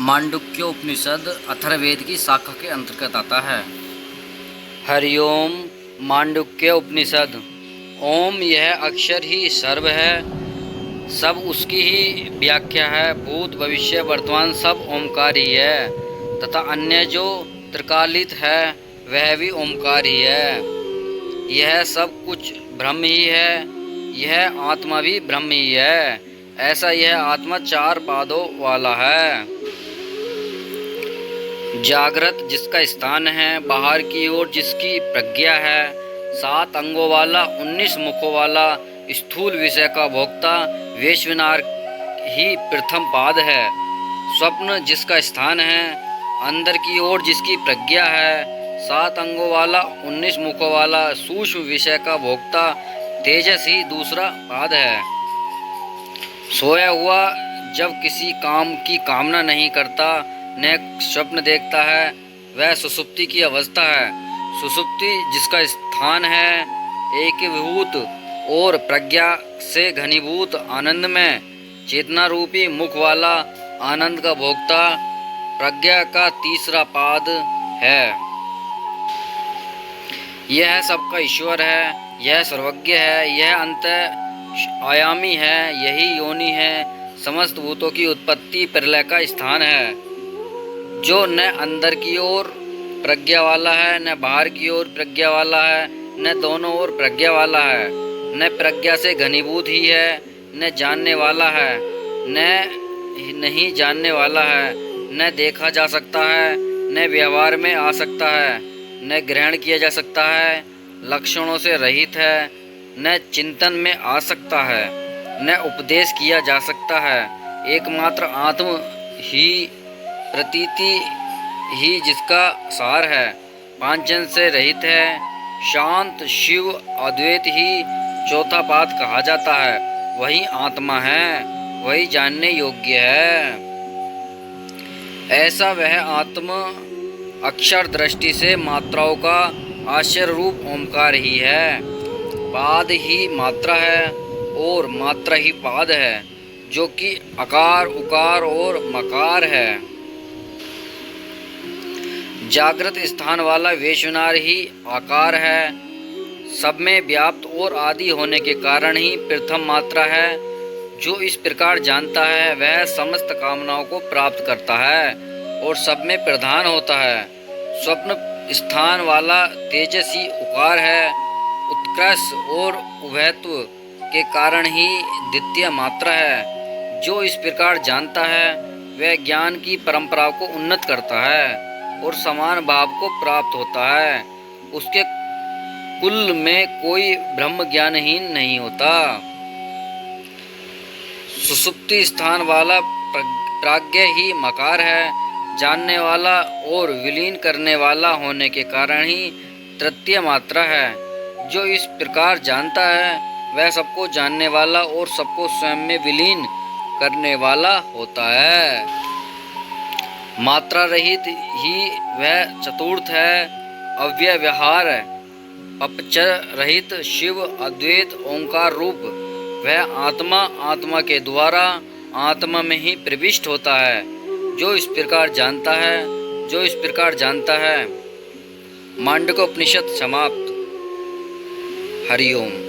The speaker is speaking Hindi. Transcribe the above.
मांडुक्य उपनिषद अथर्ववेद की शाखा के अंतर्गत आता है। हरिओम मांडुक्य उपनिषद। ओम यह अक्षर ही सर्व है, सब उसकी ही व्याख्या है। भूत भविष्य वर्तमान सब ओमकार ही है, तथा अन्य जो त्रिकालित है वह भी ओमकार ही है। यह सब कुछ ब्रह्म ही है, यह आत्मा भी ब्रह्म ही है। ऐसा यह आत्मा चार पादों वाला है। जागृत जिसका स्थान है, बाहर की ओर जिसकी प्रज्ञा है, 7 अंगों वाला 19 मुखों वाला, स्थूल विषय का भोक्ता, वैश्विनार ही प्रथम पाद है। स्वप्न जिसका स्थान है, अंदर की ओर जिसकी प्रज्ञा है, 7 अंगों वाला 19 मुखों वाला, सूक्ष्म विषय का भोक्ता, तेजस ही दूसरा पाद है। सोया हुआ जब किसी काम की कामना नहीं करता, न स्वप्न देखता है, वह सुषुप्ति की अवस्था है। सुषुप्ति जिसका स्थान है, एकीभूत और प्रज्ञा से घनीभूत आनंद में चेतना रूपी मुख वाला, आनंद का भोक्ता, प्रज्ञा का तीसरा पाद है। यह सबका ईश्वर है, यह सर्वज्ञ है, यह अंत आयामी है, यही योनि है। समस्त भूतों की उत्पत्ति प्रलय का स्थान है, जो न अंदर की ओर प्रज्ञा वाला है, न बाहर की ओर प्रज्ञा वाला है, न दोनों ओर प्रज्ञा वाला है, न प्रज्ञा से घनीभूत ही है, न जानने वाला है, न नहीं जानने वाला है, न देखा जा सकता है, न व्यवहार में आ सकता है, न ग्रहण किया जा सकता है, लक्षणों से रहित है, न चिंतन में आ सकता है, न उपदेश किया जा सकता है। एकमात्र आत्म ही प्रतीति ही जिसका सार है, पांचजन्य से रहित है। शांत शिव अद्वैत ही चौथा पाद कहा जाता है। वही आत्मा है, वही जानने योग्य है। ऐसा वह आत्मा अक्षर दृष्टि से मात्राओं का आश्चर्य रूप ओमकार ही है। पाद ही मात्रा है और मात्रा ही पाद है, जो कि अकार उकार और मकार है। जागृत स्थान वाला वैश्विनार ही आकार है, सब में व्याप्त और आदि होने के कारण ही प्रथम मात्रा है। जो इस प्रकार जानता है वह समस्त कामनाओं को प्राप्त करता है और सब में प्रधान होता है। स्वप्न स्थान वाला तेजसी उकार है, उत्कृष्ट और उभयत्व के कारण ही द्वितीय मात्रा है। जो इस प्रकार जानता है वह ज्ञान की परंपरा को उन्नत करता है और समान भाव को प्राप्त होता है। उसके कुल में कोई ब्रह्म ज्ञानहीन नहीं होता। सुषुप्ति स्थान वाला प्राज्ञ ही मकार है, जानने वाला और विलीन करने वाला होने के कारण ही तृतीय मात्रा है। जो इस प्रकार जानता है वह सबको जानने वाला और सबको स्वयं में विलीन करने वाला होता है। मात्रा रहित ही वह चतुर्थ है, अव्यवहार अपचर रहित शिव अद्वैत ओंकार रूप वह आत्मा, आत्मा के द्वारा आत्मा में ही प्रविष्ट होता है। जो इस प्रकार जानता है, जो इस प्रकार जानता है। मांडुक्य उपनिषद समाप्त। हरिओम।